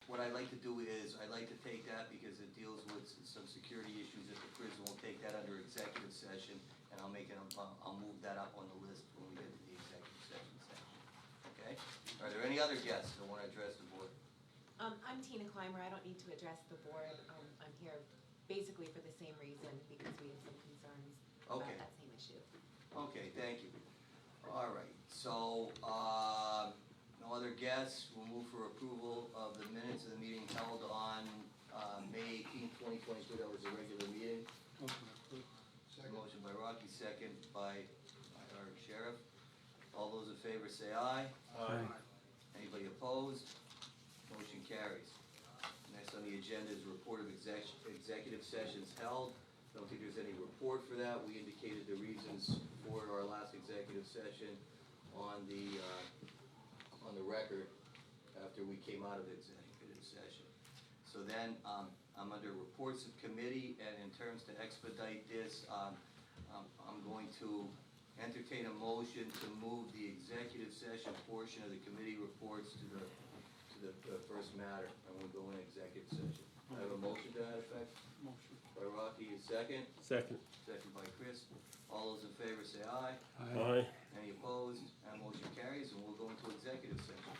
what I'd like to do is, I'd like to take that because it deals with some security issues at the prison. We'll take that under executive session, and I'll move that up on the list when we get to the executive session section. Okay? Are there any other guests that want to address the board? I'm Tina Clymer. I don't need to address the board. I'm here basically for the same reason, because we have some concerns Okay. about that same issue. Okay, thank you. All right, so, no other guests. We'll move for approval of the minutes of the meeting held on May 18th, 2022. That was a regular meeting. Motion by Rocky, second by our sheriff. All those in favor say aye. Aye. Anybody opposed? Motion carries. Next on the agenda is report of executive sessions held. Don't think there's any report for that. We indicated the reasons for our last executive session on the record after we came out of the executive session. So then I'm under reports of committee, and in terms to expedite this, I'm going to entertain a motion to move the executive session portion of the committee reports to the first matter, and we'll go in executive session. I have a motion to that effect. Motion. By Rocky, a second. Second. Second by Chris. All those in favor say aye. Aye. Any opposed? That motion carries, and we'll go into executive session.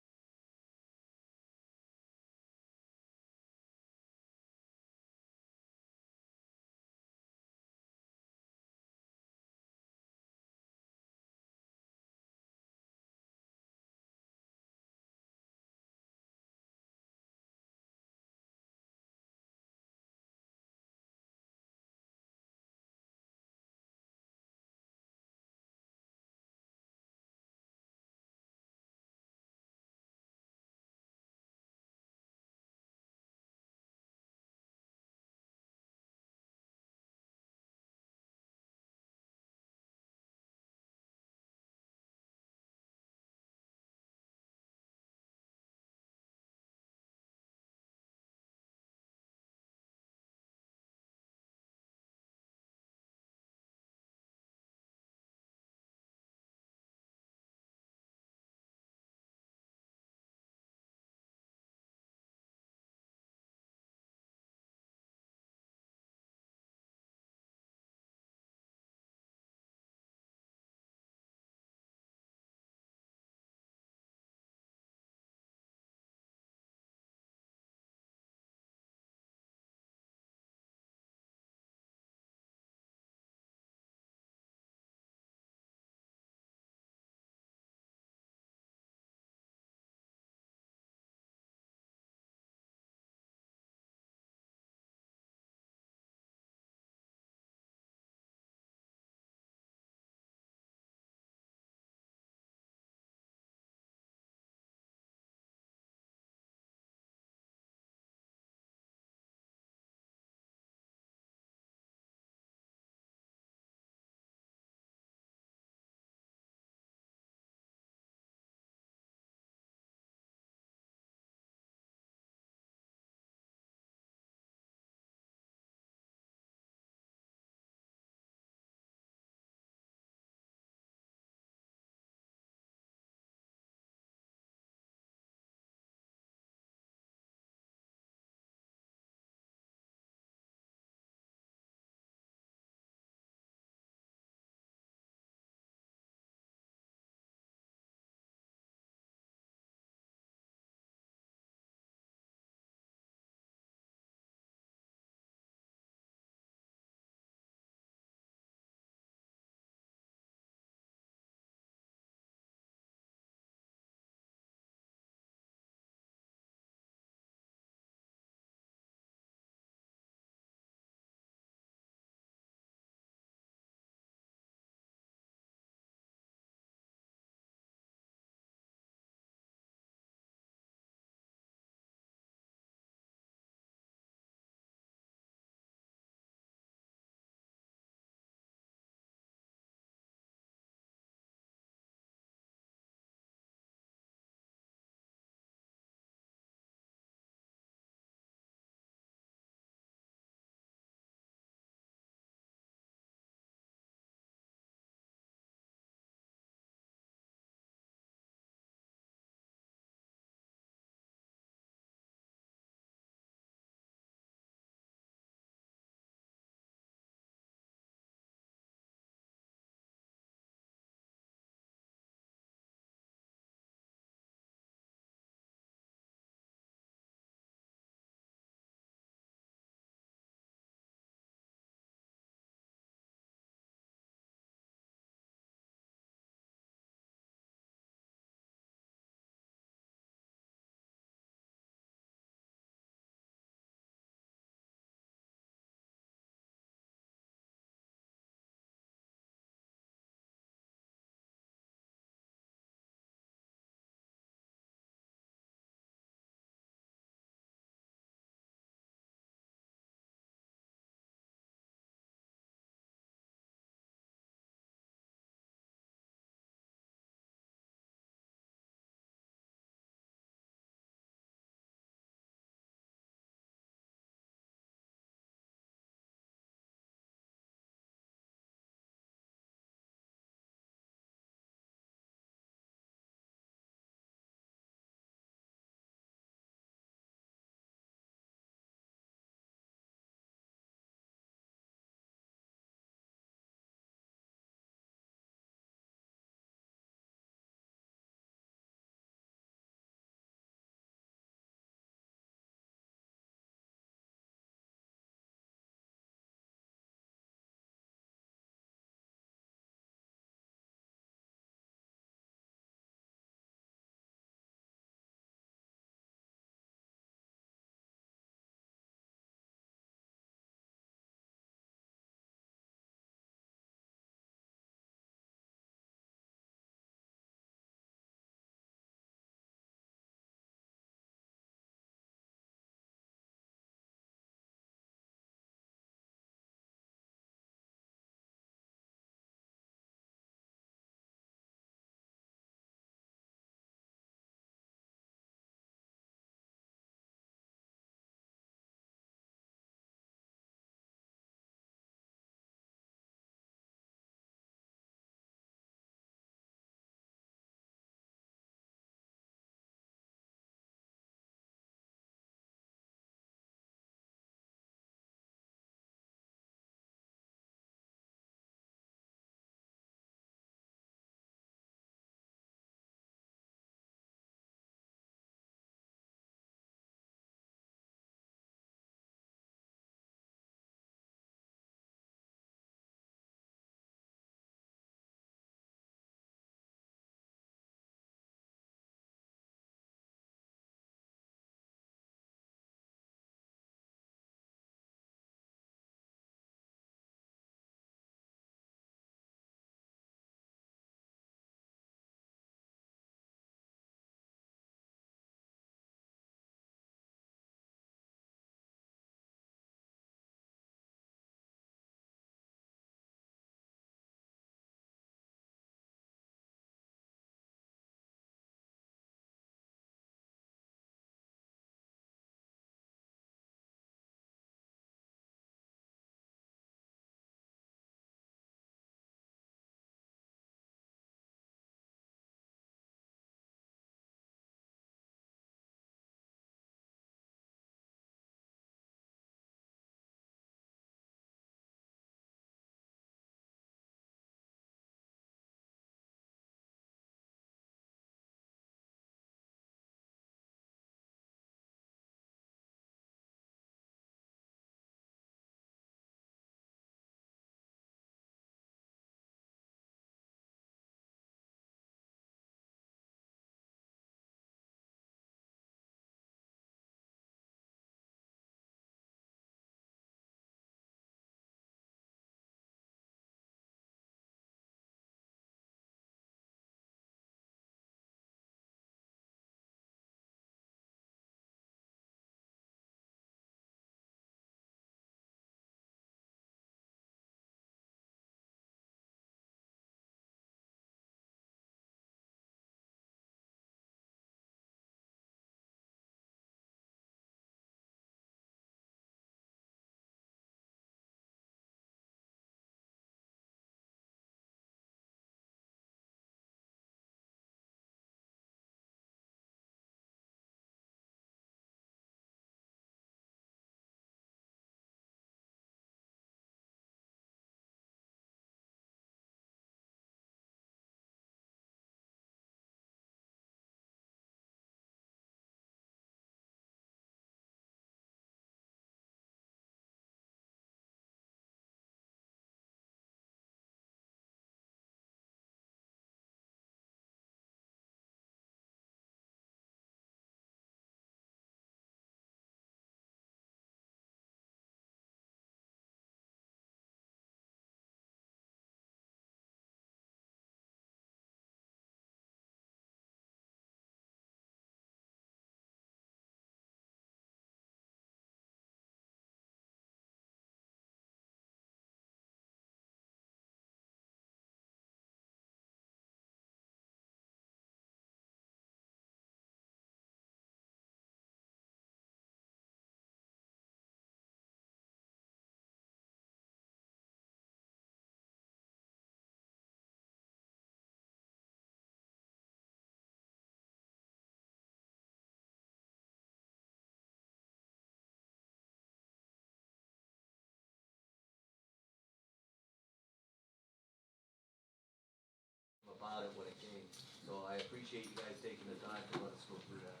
about it when it came. So I appreciate you guys taking the time to let us go through that.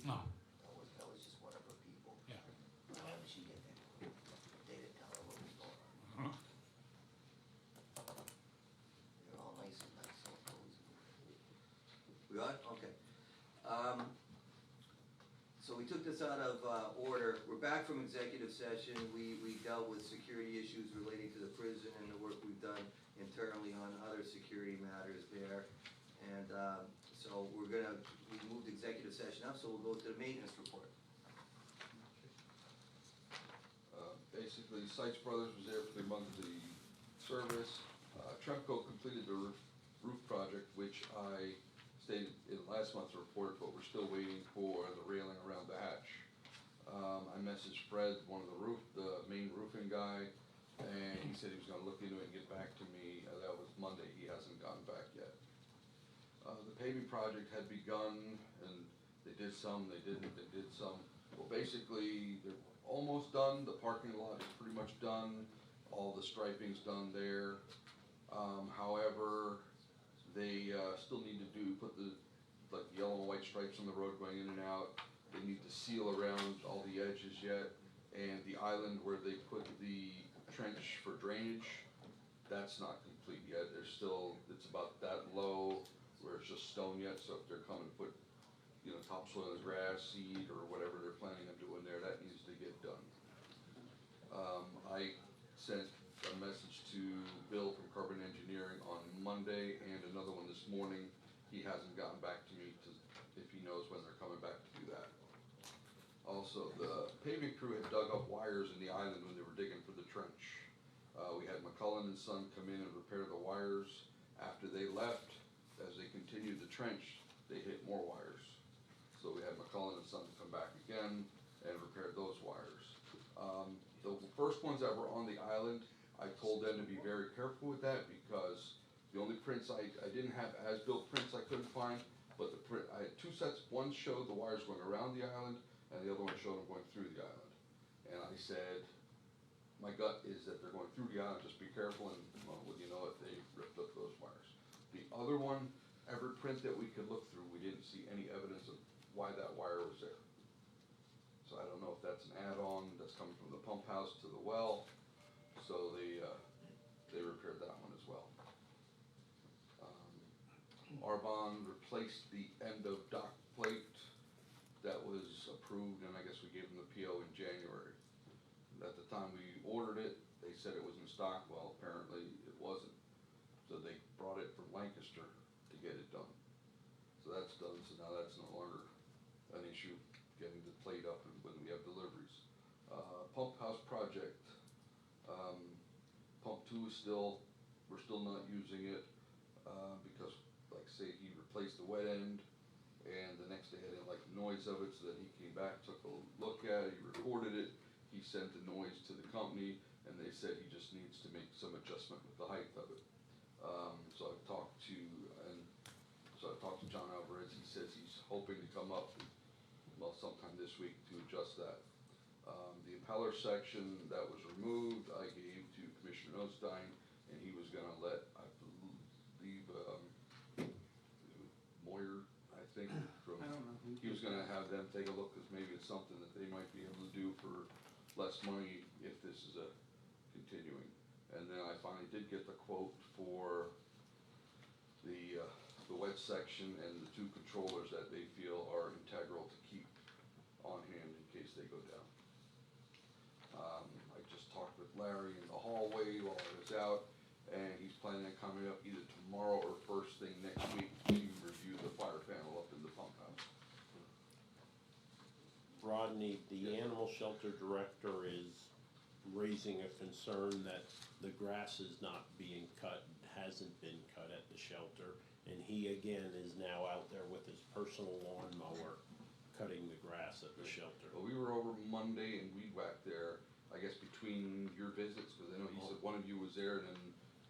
No, That was just one of her people. yeah. How did she get there? They didn't tell her what was going on. Uh-huh. They're all nice and nice, so cozy. We on? Okay. So we took this out of order. We're back from executive session. We dealt with security issues relating to the prison and the work we've done internally on other security matters there. And so we moved executive session up, so we'll go to the maintenance report. Basically, Sites Brothers was there for the monthly service. Tremco completed the roof project, which I stated in last month's report, but we're still waiting for the railing around the hatch. I messaged Fred, one of the main roofing guy, and he said he was gonna look into it and get back to me. That was Monday, he hasn't gotten back yet. The paving project had begun, and they did some, they didn't, they did some. Well, basically, they're almost done, the parking lot is pretty much done, all the striping's done there. However, they still need to put the, like, yellow and white stripes on the road going in and out. They need to seal around all the edges yet, and the island where they put the trench for drainage, that's not complete yet. There's still, it's about that low, where it's just stone yet, so if they're coming to put, topsoil and grass, seed, or whatever they're planning on doing there, that needs to get done. I sent a message to Bill from Carbon Engineering on Monday and another one this morning. He hasn't gotten back to me if he knows when they're coming back to do that. Also, the paving crew had dug up wires in the island when they were digging for the trench. We had McCullen and Son come in and repair the wires. After they left, as they continued the trench, they hit more wires. So we had McCullen and Son come back again and repair those wires. The first ones that were on the island, I told them to be very careful with that because the only prints I didn't have as-built prints I couldn't find, but I had two sets. One showed the wires going around the island, and the other one showed them going through the island. And I said, my gut is that they're going through the island, just be careful, and well, you know it, they ripped up those wires. The other one, every print that we could look through, we didn't see any evidence of why that wire was there. So I don't know if that's an add-on that's coming from the pump house to the well, so they repaired that one as well. Arbonne replaced the end of dock plate that was approved, and I guess we gave them the PO in January. At the time we ordered it, they said it was in stock. Well, apparently it wasn't. So they brought it from Lancaster to get it done. So that's done, so now that's no longer an issue, getting the plate up and when we have deliveries. Pump house project, pump 2 is we're still not using it, because, like say, he replaced the wet end, and the next day I didn't like the noise of it, so then he came back, took a look at it, he recorded it, he sent the noise to the company, and they said he just needs to make some adjustment with the height of it. So I've talked to John Alvarez. He says he's hoping to come up, well, sometime this week to adjust that. The impeller section that was removed, I gave to Commissioner Osstein, and he was gonna let, I believe, Moyer, I think, from, I don't know. he was gonna have them take a look, cause maybe it's something that they might be able to do for less money if this is a continuing. And then I finally did get the quote for the wet section and the 2 controllers that they feel are integral to keep on hand in case they go down. I just talked with Larry in the hallway while I was out, and he's planning on coming up either tomorrow or first thing next week to review the fire panel up in the pump house. Rodney, the animal shelter director is raising a concern that the grass is not being cut, hasn't been cut at the shelter, and he again is now out there with his personal lawnmower cutting the grass at the shelter. Well, we were over Monday and weed whacked there, I guess between your visits, because I know he said one of you was there, and then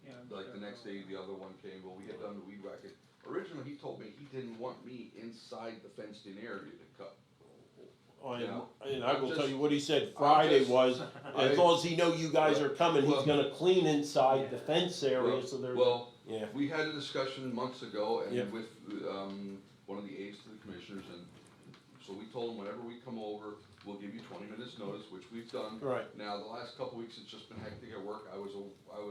Yeah, I'm like sure the next they'll- day, the other one came, well, we had done the weed whacking. Originally, he told me he didn't want me inside the fenced in area to cut. And I will tell just- you what he said Friday just- was, as I- long as he know you guys are coming, he's Well- gonna clean inside the fence area, so there's, Well, yeah. we had a discussion months ago and Yep. with, one of the aides to the commissioners, and so we told him whenever we come over, we'll give you 20 minutes notice, which we've done. Right. Now, the last couple weeks, it's just been hectic at work. I was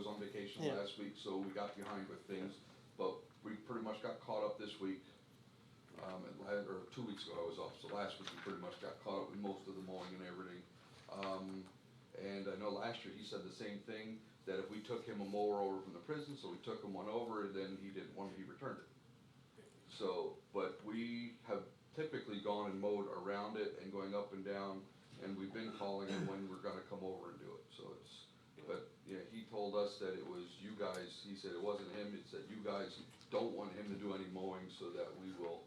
on vacation Yeah. last week, so we got behind with things. But we pretty much got caught up this week. Or 2 weeks ago I was off, so last week we pretty much got caught up with most of the mowing and everything. And I know last year he said the same thing, that if we took him a mower over from the prison, so we took him one over, and then he didn't want, he returned it. So, but we have typically gone and mowed around it and going up and down, and we've been calling him when we're gonna come over and do it, so it's, but, yeah, he told us that it was you guys, he said it wasn't him, it's that you guys don't want him to do any mowing, so that we will.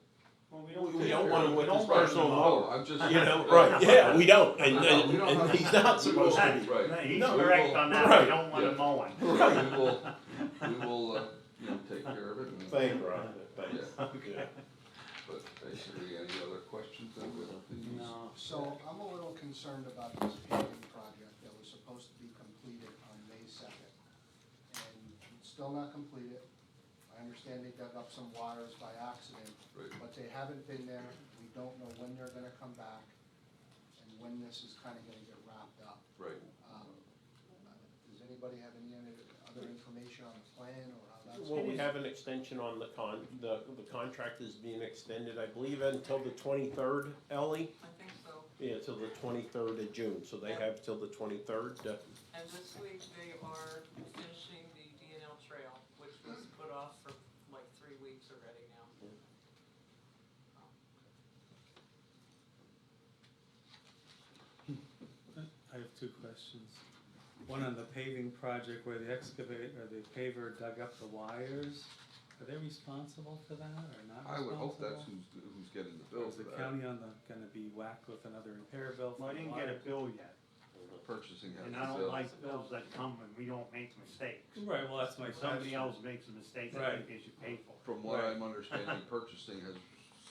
Well, We don't want him with his we don't want him personal to mower. mow. I'm just. You know, right, yeah, we don't, No, we don't and have- he's not supposed to be. Right. No, he's No, correct we on will- that, right, we don't want yeah. him mowing. We will, take care of it, and, Thank you, Ron, thanks. yeah, Yeah. but basically, any other questions then with these? No. So I'm a little concerned about this paving project that was supposed to be completed on May 2nd. And it's still not completed. I understand they dug up some wires by accident, Right. but they haven't been there. We don't know when they're gonna come back and when this is kinda gonna get wrapped up. Right, Does anybody have any other information on the plan or how that's? Well, we have an extension on the contract is being extended, I believe, until the 23rd, Ellie? I think so. Yeah, till the 23rd of June, so they have till the 23rd to, And this week they are finishing the DNL trail, which was put off for like 3 weeks already now. I have two questions. One on the paving project where the excavator, or the paver dug up the wires. Are they responsible for that or not I would hope that's responsible? who's getting the Or bill is for the that. county gonna be whacked with another repair bill Well, for I the didn't get a wire? bill yet, Purchasing has and the I don't bill. like bills that come when we don't make mistakes. Right, well, that's my If somebody question. else makes a mistake, I Right. think they should pay for it. From what Right. I'm understanding, purchasing has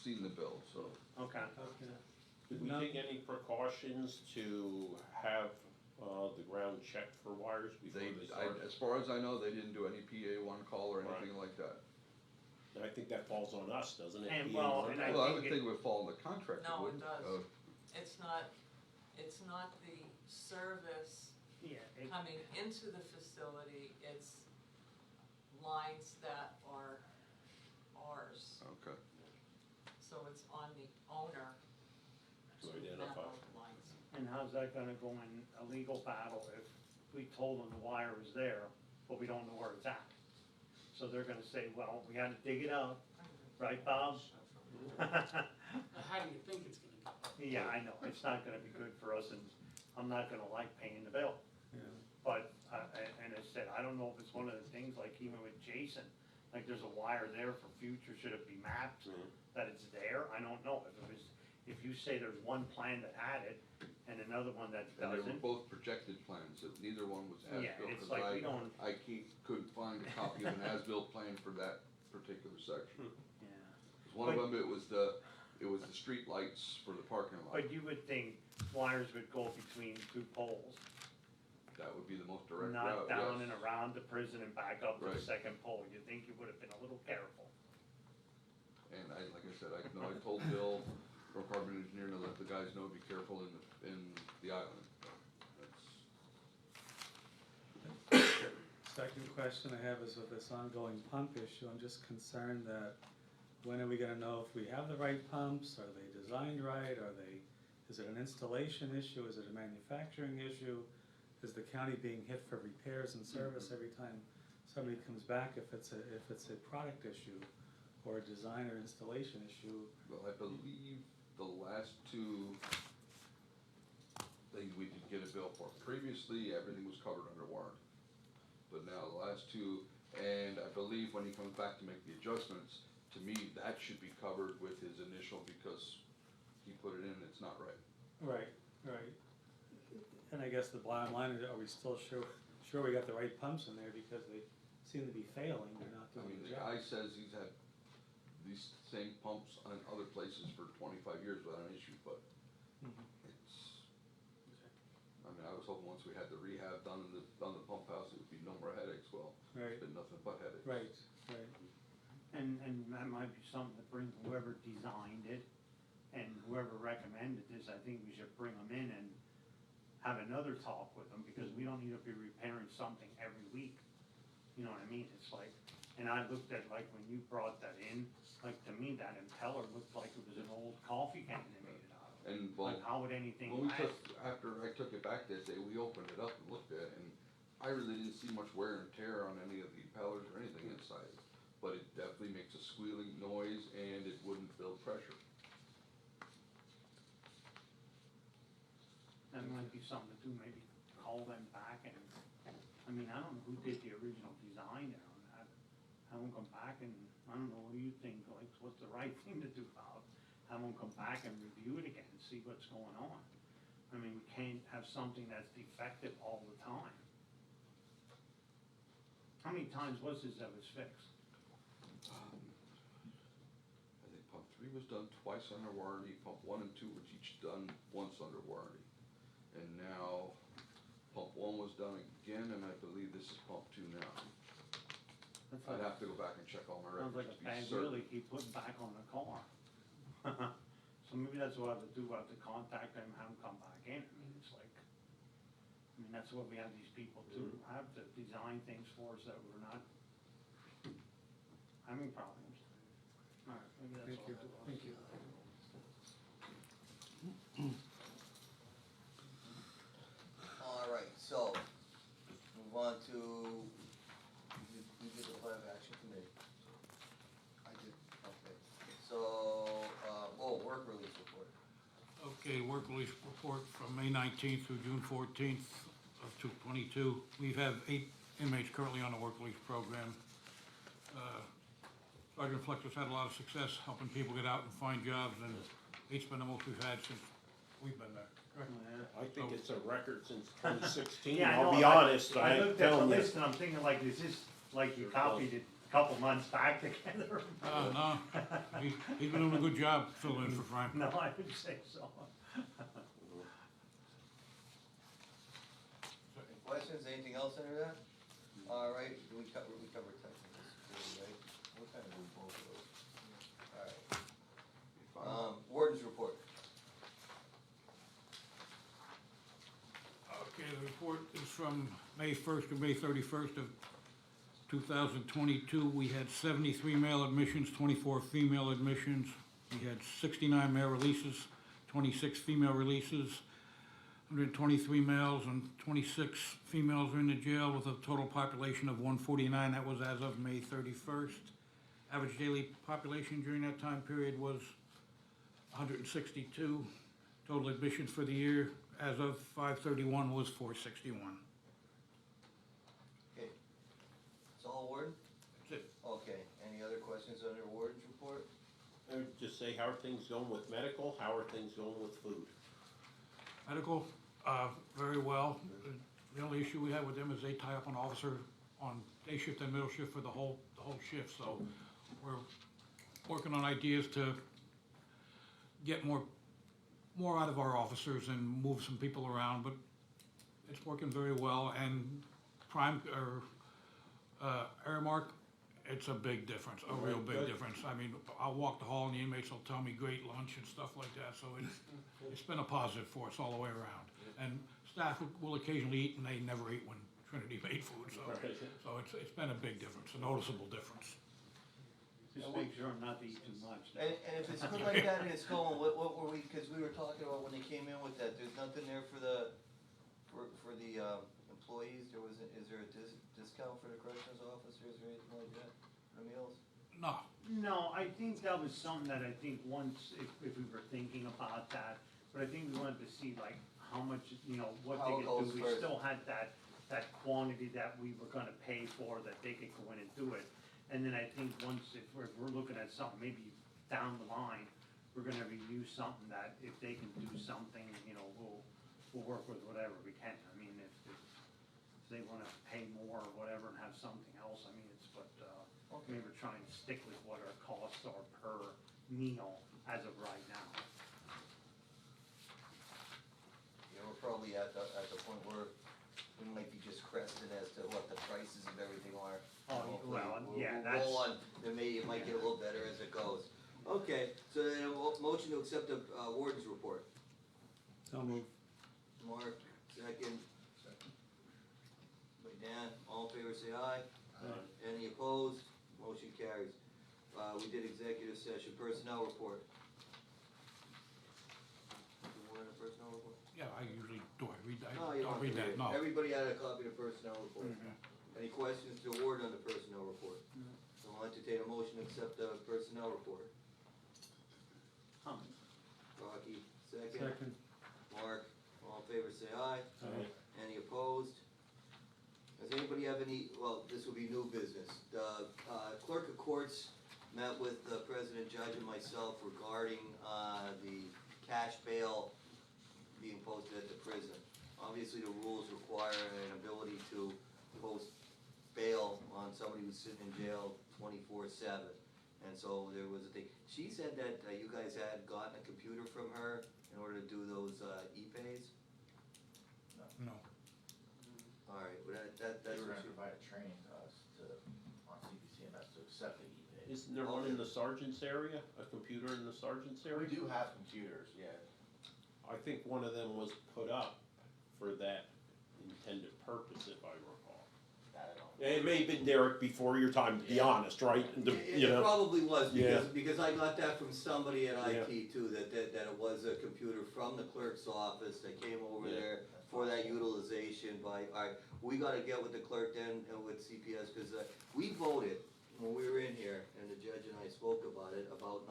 seen the bill, so. Okay. Okay. did we No. take any precautions to have, the ground checked for wires before They, they started? as far as I know, they didn't do any PA1 call or Right. anything like that. And I think that falls on us, doesn't it? And PA well, one? and I Well, I think would it- think it would fall in the contract, No, it wouldn't does. Oh, It's not the service Yeah, it, coming into the facility, it's lines that are ours. okay. So it's on the owner To to identify. map out the lines. and how's that gonna go in a legal battle if we told them the wire is there, but we don't know where it's at? So they're gonna say, well, we had to dig it up, right, Bob? How do you think it's gonna go? Yeah, I know, it's not gonna be good for us, and I'm not gonna like paying the bill. Yeah. But, and I said, I don't know if it's one of the things, like even with Jason, like there's a wire there for future, should it be mapped, that it's there? I don't know, if you say there's one plan that had it, and another one that And they were doesn't, both projected plans, if neither one was Yeah, as-built, it's cause like we don't- I couldn't find a copy of an as-built plan for that particular section. yeah. 'Cause one of them, it was the street lights for the parking lot. But you would think wires would go between two poles, That would be the most direct not route, down yes. and around the prison and back up to the Right. second pole. You'd think you would have been a little careful. And like I said, I told Bill from Carbon Engineering to let the guys know, be careful in the island. That's, Second question I have is with this ongoing pump issue, I'm just concerned that when are we gonna know if we have the right pumps? Are they designed right? Is it an installation issue? Is it a manufacturing issue? Is the county being hit for repairs and service every time somebody comes back if it's a product issue or a design or installation issue? well, I believe the last two things we did get a bill for. Previously, everything was covered under warranty. But now the last two, and I believe when he comes back to make the adjustments, to me, that should be covered with his initial because he put it in, it's not right. Right, right. And I guess the bottom line is, are we still sure we got the right pumps in there because seem to be failing, they're not I doing mean, the the job. guy says he's had these same pumps on other places for 25 years without an issue, but Mhm. it's, I mean, I was hoping once we had the rehab done in the pump house, it would be no more headaches. Well, Right, it's been nothing but headaches. right, right. And that might be something to bring whoever designed it and whoever recommended this, I think we should bring them in and have another talk with them, because we don't need to be repairing something every week. You know what I mean? It's like, and I looked at, like, when you brought that in, like, to me, that impeller looked like it was an old coffee can they made it out of. And well, Like, how would anything when we last? took, after I took it back that day, we opened it up and looked at it, and I really didn't see much wear and tear on any of the impellers or anything inside. But it definitely makes a squealing noise, and it wouldn't build pressure. That might be something to do, maybe call them back and, I mean, I don't know who did the original design there on that. Have them come back and, I don't know, what do you think, like, what's the right thing to do about it? Have them come back and review it again and see what's going on. I mean, we can't have something that's defective all the time. How many times was this that was fixed? I think pump 3 was done twice under warranty, pump 1 and 2 was each done once under warranty. And now, pump 1 was done again, and I believe this is pump 2 now. That's I'd like, have to go back and check all my sounds like records a to be bad wheel certain. they keep putting back on the car. So maybe that's what I have to do, I have to contact them, have them come back in, I mean, it's like, I mean, that's what we have these people do, have to design things for us that we're not having problems. Alright, maybe that's Thank all. you, thank you. All right, so, move on to, we did the plan of action committee. I did. Okay, so, work release report. Okay, work release report from May 19th through June 14th of 2022. We have 8 inmates currently on the work release program. Sergeant Fletcher's had a lot of success helping people get out and find jobs, and 8's been the most we've had since we've been there. Correct? Yeah. I think it's a record since 2016, Yeah, I I'll know, be honest, I I'm looked at the telling you. list and I'm thinking like, is this, like you copied it a couple months back together? No, he's been doing a good job filling in for Frank. No, I would say so. Any questions, anything else under that? All right, we covered technical security, right? What kind of do both of those? All right. Warden's report. Okay, the report is from May 1st to May 31st of 2022. We had 73 male admissions, 24 female admissions. We had 69 male releases, 26 female releases, 123 males and 26 females are in the jail with a total population of 149. That was as of May 31st. Average daily population during that time period was 162. Total admissions for the year as of 5/31 was 461. Okay. It's all Warden? That's it. Okay, any other questions under Warden's report? I would just say, how are things going with medical, how are things going with food? Medical, very well. The only issue we have with them is they tie up an officer on day shift and middle shift for the whole shift, so we're working on ideas to get more out of our officers and move some people around, but it's working very well, and Aramark, it's a big difference, a real big Good. difference. I mean, I'll walk the hall and the inmates will tell me great lunch and stuff like that, so it's been a positive for us all the way around. And staff will occasionally eat, and they never ate when Trinity made food, so it's been a big difference, a noticeable difference. Just make sure not to eat too much. And if it's good like that and it's going, what were we, cause we were talking about when they came in with that, there's nothing there for the employees, is there a discount for the corrections officers or anything like that, for the meals? No, No, I think that was something that I think once, if we were thinking about that, but I think we wanted to see like how much, what How they it could goes do. We first. still had that quantity that we were gonna pay for, that they could go in and do it. And then I think once, if we're looking at something, maybe down the line, we're gonna review something that if they can do something, we'll work with whatever we can. I mean, if if they wanna pay more or whatever and have something else, I mean, it's, but, I mean, we're trying to stick with what our costs are per meal as of right now. Yeah, we're probably at the point where we might be just cresting as to what the prices of everything are. Oh, Hopefully, well, we'll- yeah, we'll that's- roll on, then maybe it might get a little better as it goes. Okay, so then a motion to accept the warden's report. So move. Mark, second. By Dan, all in favor say aye. Any opposed? Motion carries. We did executive session, personnel report. You want a personnel report? Yeah, I usually do, I read, No, I you don't don't read have to that, no. Everybody had a copy of the personnel report. Mm-hmm. Any questions to award on the personnel report? So I'll entertain a motion to accept the personnel report. Rocky, second. Second. Mark, all in favor say aye. Aye. Any opposed? Does anybody have any, well, this will be new business. The clerk of courts met with the president, judge, and myself regarding the cash bail being posted at the prison. Obviously, the rules require an ability to post bail on somebody who's sitting in jail 24/7. And so there was a thing, she said that you guys had gotten a computer from her in order to do those e-pays? No. Alright, well that's They were what gonna she, provide a training to us on CPCMS to accept the e-pay. Isn't there one in the sergeant's area, a computer in the sergeant's We area? do have computers, yeah. I think one of them was put up for that intended purpose, if I recall. That I don't. It may have been Derek before your time, to be honest, right? You it know, probably was, Yeah. because I got that from somebody at Yeah. IT too, that it was a computer from the clerk's office that came over Yeah. there for that utilization by, alright, we gotta get with the clerk then, and with CPS, cause we voted when we were in here, and the judge and I spoke about it, about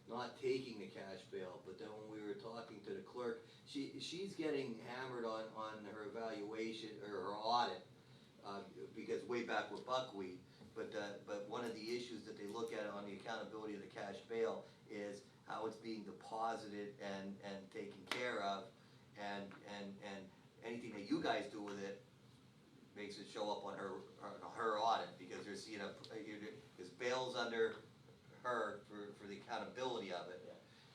not taking the cash bail, but then when we were talking to the clerk, she's getting hammered on her evaluation, or her audit, because way back with buckwheat, but one of the issues that they look at on the accountability of the cash bail is how it's being deposited and taken care of, and anything that you guys do with it makes it show up on her audit, because they're seeing because bail's under her for the accountability of it.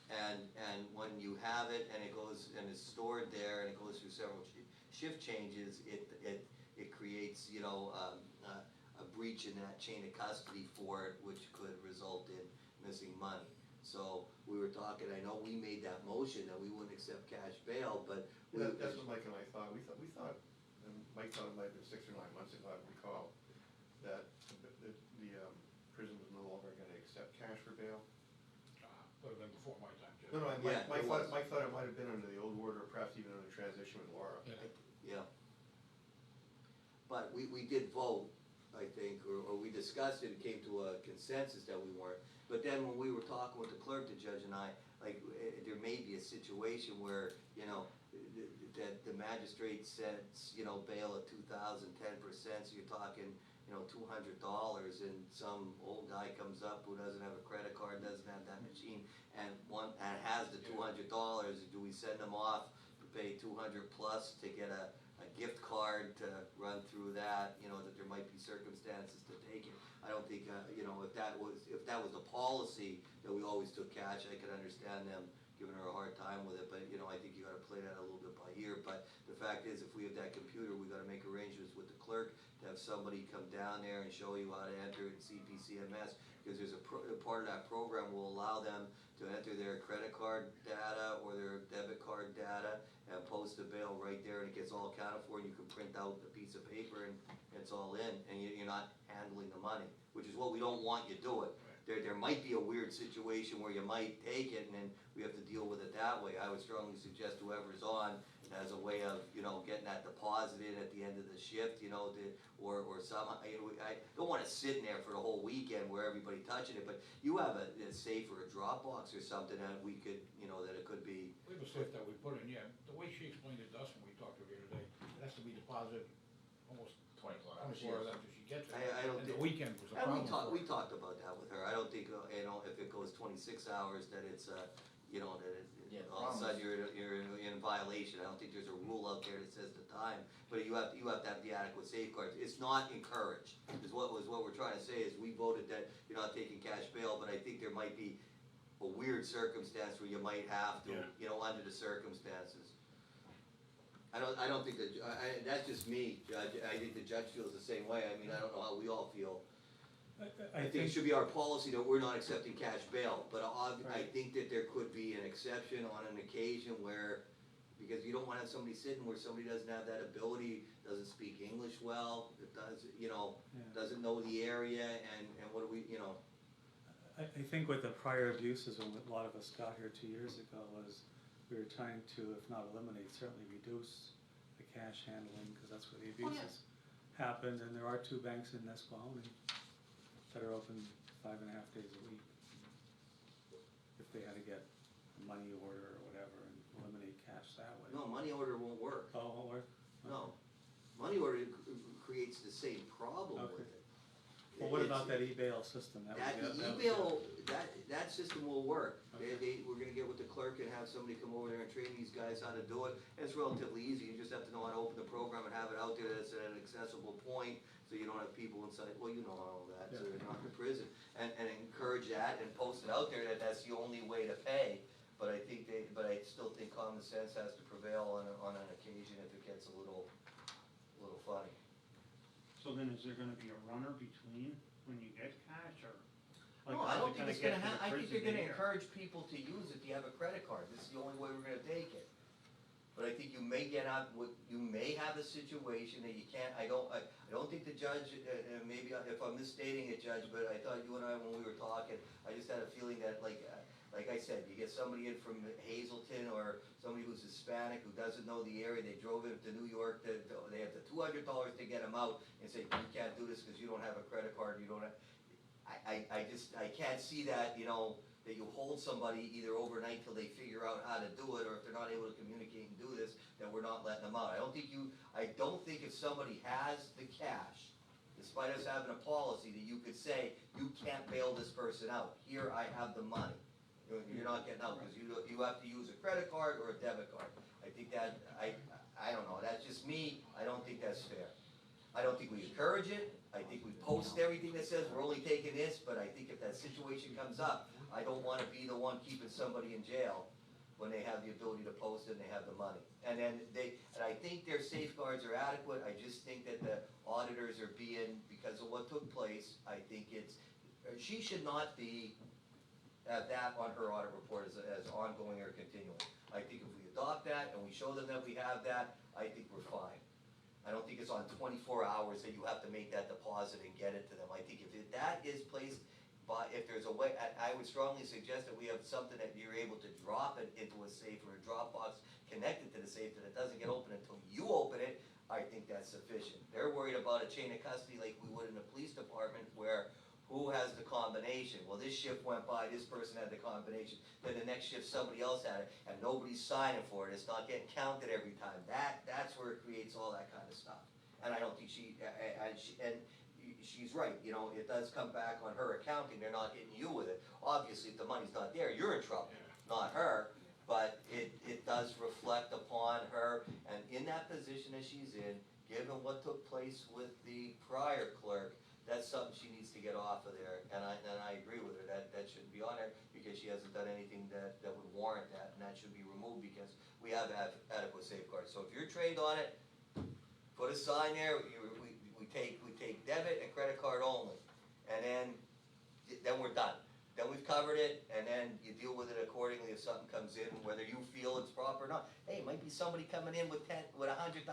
And when you have it and it goes and is stored there and it goes through several shift changes, it creates, a breach in that chain of custody for it, which could result in missing money. So we were talking, I know we made that motion that we wouldn't accept cash bail, but we. Yeah, that's what Mike and I thought, we thought, and Mike thought it might have been 6 or 9 months ago, I recall, that the prison was no longer gonna accept cash for bail. Would have been before my time, Jim. No, Yeah, it was. Mike thought it might have been under the old order, or perhaps even under transition with Laura. Yeah. Yeah. But we did vote, I think, or we discussed it and came to a consensus that we weren't. But then when we were talking with the clerk, the judge and I, there may be a situation where, that the magistrate sets, bail at 2,010%, so you're talking, $200, and some old guy comes up who doesn't have a credit card, doesn't have that machine, and has the $200, do we send them off to pay 200 plus to get a gift card to run through that, that there might be circumstances to take it. I don't think, if that was the policy that we always took cash, I could understand them giving her a hard time with it, but, I think you gotta play that a little bit by ear. But the fact is, if we have that computer, we gotta make arrangements with the clerk to have somebody come down there and show you how to enter it in CPCMS, because there's a part of that program will allow them to enter their credit card data or their debit card data and post the bail right there, and it gets all accounted for, and you can print out a piece of paper and it's all in, and you're not handling the money, which is what we don't want you doing. There might be a weird situation where you might take it and then we have to deal with it that way. I would strongly suggest whoever's on as a way of, getting that deposited at the end of the shift, or some, I don't want it sitting there for the whole weekend where everybody touching it, but you have a safe or a Dropbox or something that we could, that it could be. We have a safe that we put in, yeah, the way she explained it to us when we talked to her the other day, it has to be deposited almost 24 hours. 24 hours after she gets it. I don't And the think- weekend was a And problem. we talked about that with her. I don't think, if it goes 26 hours, that it's, that Yeah, the all of a problem sudden you're in violation. I don't think there's a rule out there that says the time, but you have to have the adequate safeguards. It's not encouraged, is what we're trying to say, is we voted that you're not taking cash bail, but I think there might be a weird circumstance where you might have to, Yeah. you know, under the circumstances. I don't think that, that's just me, Judge, I think the judge feels the same way, I mean, I don't know how we all feel. I think it should be our policy that we're not accepting cash bail, but I Right. think that there could be an exception on an occasion where, because you don't wanna have somebody sitting where somebody doesn't have that ability, doesn't speak English well, that does, you know, Yeah. doesn't know the area, and what do we, you know, I think with the prior abuses, when a lot of us got here 2 years ago, was we were trying to, if not eliminate, certainly reduce the cash handling, because that's where the abuses happened, and there are 2 banks in Nesquehoning that are open 5.5 days a week. If they had to get a money order or whatever and eliminate cash that way. no, money order won't work, Oh, it won't work? no. Money order creates the same problem with Okay. it. Well, what It's- about that e-bail system? That, was- the was- e-bail, that system will work. Okay. We're gonna get with the clerk and have somebody come over there and train these guys how to do it. And it's relatively easy, you just have to know how to open the program and have it out there that's at an accessible point, so you don't have people inside, well, you know all that, so Yeah. they're not in prison. And encourage that and post it out there that that's the only way to pay. But I still think common sense has to prevail on an occasion if it gets a little funny. So then is there gonna be a runner between when you get cash, or? like, No, I how's don't it think gonna it's get gonna to the I think they're prison gonna here? encourage people to use it, if you have a credit card, this is the only way we're gonna take it. But I think you may you may have a situation that you can't, I don't think the judge, maybe if I'm misstating it, Judge, but I thought you and I, when we were talking, I just had a feeling that like I said, you get somebody in from Hazelton or somebody who's Hispanic who doesn't know the area, they drove him to New York, they have the $200 to get him out and say, you can't do this because you don't have a credit card, you don't have, I can't see that, you know, that you hold somebody either overnight till they figure out how to do it, or if they're not able to communicate and do this, that we're not letting them out. I don't think if somebody has the cash, despite us having a policy, that you could say, you can't bail this person out, here I have the money. You're not getting out, because you have to use a credit card or a debit card. I think that, I don't know, that's just me, I don't think that's fair. I don't think we encourage it, I think we post everything that says we're only taking this, but I think if that situation comes up, I don't wanna be the one keeping somebody in jail when they have the ability to post it and they have the money. And I think their safeguards are adequate, I just think that the auditors are being, because of what took place, I think she should not be, that on her audit report as ongoing or continuing. I think if we adopt that and we show them that we have that, I think we're fine. I don't think it's on 24 hours that you have to make that deposit and get it to them. I think if that is placed by, if there's a way, I would strongly suggest that we have something that you're able to drop it into a safe or a Dropbox connected to the safe, that it doesn't get open until you open it. I think that's sufficient. They're worried about a chain of custody like we would in the police department, where who has the combination? Well, this shift went by, this person had the combination, then the next shift somebody else had it, and nobody's signing for it, it's not getting counted every time. That's where it creates all that kind of stuff. And I don't think she's right, you know, it does come back on her accounting, they're not hitting you with it. Obviously, if the money's not there, you're in trouble, not her, but it does reflect upon her, and in that position that she's in, given what took place with the prior clerk, that's something she needs to get off of there, and I agree with her, that shouldn't be on there, because she hasn't done anything that would warrant that, and that should be removed, because we have adequate safeguards. So if you're trained on it, put a sign there, we take debit and credit card only, and then we're done. Then we've covered it, and then you deal with it accordingly if something comes in, whether you feel it's proper or not. Hey, it might be somebody coming in with $100,000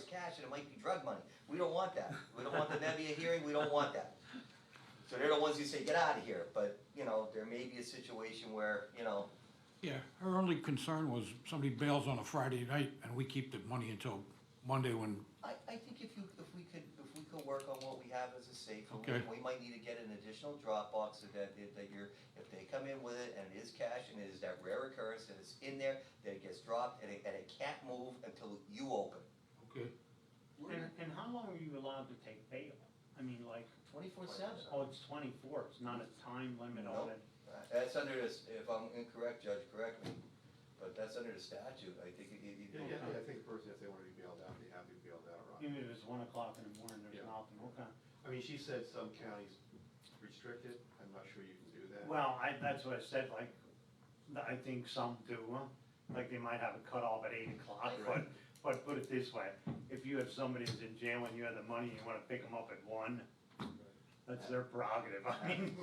cash, and it might be drug money. We don't want that. We don't want the Nebbia hearing, we don't want that. So they're the ones who say, get out of here, but, you know, there may be a situation where, you know, Yeah, her only concern was somebody bails on a Friday night and we keep the money until Monday when, I think if we could work on what we have as a safe, Okay. we might need to get an additional Dropbox so that if they come in with it and it is cash and it is that rare occurrence and it's in there, that it gets dropped and it can't move until you open. okay, And how long are you allowed to take bail? I mean, like, 24/7. oh, it's 24, it's not a time limit on it. That's under this, if I'm incorrect, Judge, correct me, but but that's under the statute, I think I think personally, if they wanted to be bailed out, they have to be bailed out, right? Even if it's 1 o'clock in the morning, there's Yeah. nothing, okay. I mean, she said some counties restrict it, I'm not sure you can do that. Well, that's what I said, like, I think some do, like they might have it cut off at 8 o'clock, but put it this way, if you have somebody who's in jail and you have the money, and you wanna pick them up at 1, that's their prerogative, I mean,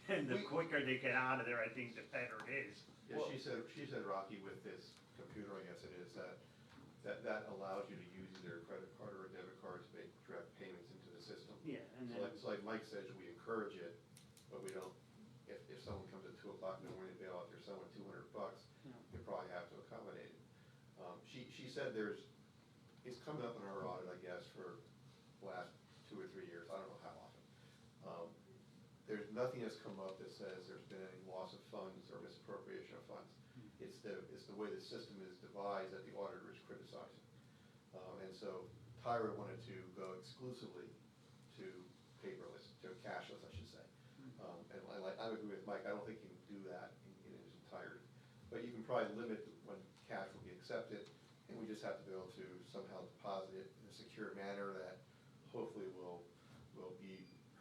and the quicker they get out of there, I think the better it is. Yeah, she said, Rocky, with this computer, I guess it is, that allows you to use either a credit card or a debit card to make direct payments into the system. Yeah, and then, So like Mike says, we encourage it, but we don't, if someone comes at 2 o'clock in the morning to bail out their son with $200, Yeah. you probably have to accommodate it. She said it's coming up in our audit, I guess, for the last 2 or 3 years, I don't know how often. There's nothing that's come up that says there's been any loss of funds or misappropriation of funds. It's the way the system is devised that the auditor is criticizing. And so Tyra wanted to go exclusively to paperless, to cashless, I should say. And I agree with Mike, I don't think you can do that in its entirety. But you can probably limit when cash will be accepted, and we just have to be able to somehow deposit it in a secure manner that hopefully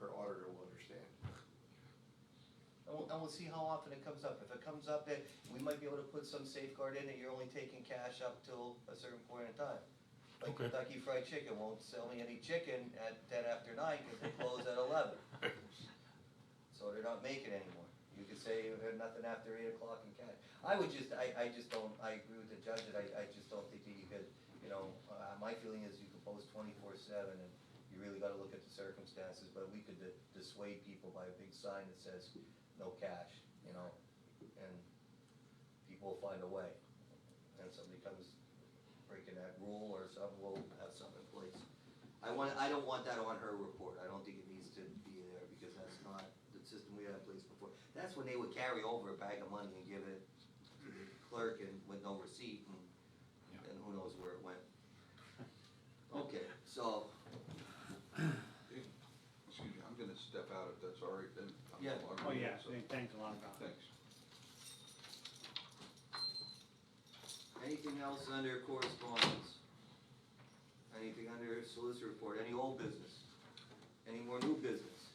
her auditor will understand. And we'll see how often it comes up. If it comes up, that we might be able to put some safeguard in that you're only taking cash up till a certain point in time. Like Okay. Kentucky Fried Chicken won't sell me any chicken at 10 after 9 because they close at 11. So they're not making anymore. You could say nothing after 8 o'clock in cash. I just don't, I agree with the judge that I just don't think that you could, my feeling is you could post 24/7 and you really gotta look at the circumstances, but we could dissuade people by a big sign that says no cash, and people will find a way. And somebody comes breaking that rule or something, we'll have something in place. I don't want that on her report. I don't think it needs to be there because that's not the system we had in place before. That's when they would carry over a bag of money and give it to the clerk and with no receipt and who knows where it went. Okay, so, Excuse me, I'm gonna step out if that's all right then. I'm Yeah. no longer oh here, yeah, so- thanks a lot, Don. Thanks. anything else under correspondence? Anything under solicitor report? Any old business? Any more new business?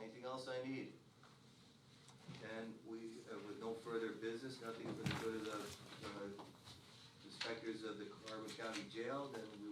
Anything else I need? And we, with no further business, nothing for the good of the inspectors of the Carbon County Jail, then we